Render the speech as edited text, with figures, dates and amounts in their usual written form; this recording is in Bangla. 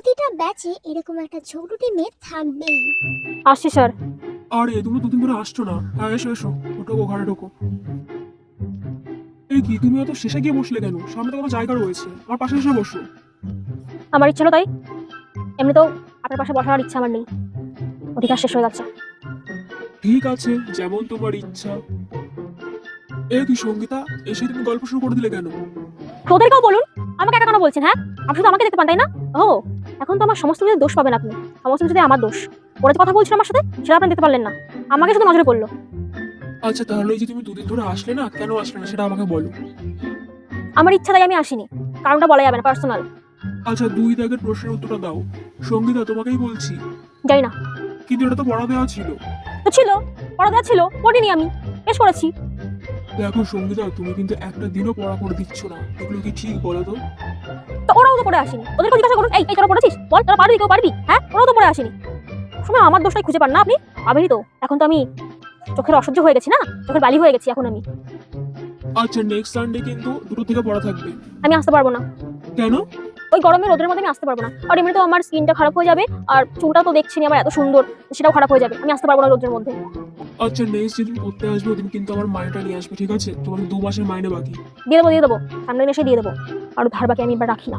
প্রতিটা ব্যাচে এরকম একটা ঝগড়ুটে মেয়ে থাকবেই। আসছি স্যার। আরে তুমি দুদিন ধরে আসছো না। হ্যাঁ এসো এসো, ঢোকো ঘরে ঢোকো। এই কি তুমি অত শেষে গিয়ে বসলে কেন? সামনে তো কত জায়গা রয়েছে, আমার পাশে এসে বসো। আমার ইচ্ছা হলো তাই। এমনিতেও আপনার পাশে বসার ইচ্ছা আমার নেই, অধিকার শেষ হয়ে যাচ্ছে। ঠিক আছে, যেমন তোমার ইচ্ছা। এই কি সঙ্গীতা, এসে তুমি গল্প শুরু করে দিলে কেন? তোদেরকেও বলুন, আমাকে একা কেন বলছেন? হ্যাঁ, আপনি শুধু আমাকে দেখতে পান তাই না? ও, এখন তো আমার সমস্ত কিছু দোষ পাবেন আপনি। সমস্ত কিছুতে আমার দোষ। ওরা যে কথা বলছিল আমার সাথে, সেটা আপনি দেখতে পারলেন না, আমাকে শুধু নজরে পড়লো। আচ্ছা তাহলে এই যে তুমি দুদিন ধরে আসলে না, কেন আসলে না সেটা আমাকে বলো। আমার ইচ্ছা তাই আমি আসিনি, কারণটা বলা যাবে না, পার্সোনাল। আচ্ছা দুই দাগের প্রশ্নের উত্তরটা দাও। সঙ্গীতা তোমাকেই বলছি। জানি না। কিন্তু এটা তো পড়া দেওয়া ছিল। তো ছিল, পড়া দেওয়া ছিল, পড়িনি আমি, পেশ করেছি। দেখো সঙ্গীতা, তুমি কিন্তু একটা দিনও পড়া করে দিচ্ছ না, এগুলো কি ঠিক বলো তো? তো ওরাও তো পড়ে আসেনি, ওদেরকে জিজ্ঞাসা করুন, এই তোরা পড়েছিস? বল, তোরা পারবি, কেউ পারবি? হ্যাঁ, ওরাও তো পড়ে আসেনি। সময় আমার দোষটাই খুঁজে পান না আপনি? পাবেনই তো। এখন তো আমি চোখের অসহ্য হয়ে গেছি না, চোখের বালি হয়ে গেছি এখন আমি। আচ্ছা নেক্সট সানডে কিন্তু দুটো থেকে পড়া থাকবে। আমি আসতে পারবো না। কেন? ওই গরমে রোদের মধ্যে আমি আসতে পারবো না, আর এমনিতেও আমার স্কিনটা খারাপ হয়ে যাবে, আর চুলটা তো দেখছিনি আমার এত সুন্দর, সেটাও খারাপ হয়ে যাবে। আমি আসতে পারবো না রোদের মধ্যে। আচ্ছা নেক্সট যেদিন পড়তে আসবে ওদিন কিন্তু আমার মাইনেটা নিয়ে আসবে, ঠিক আছে? তোমার 2 মাসের মাইনে বাকি। দিয়ে দেবো, সামনের মাসে দিয়ে দেবো। আর ধার বাকি আমি এবার রাখি না।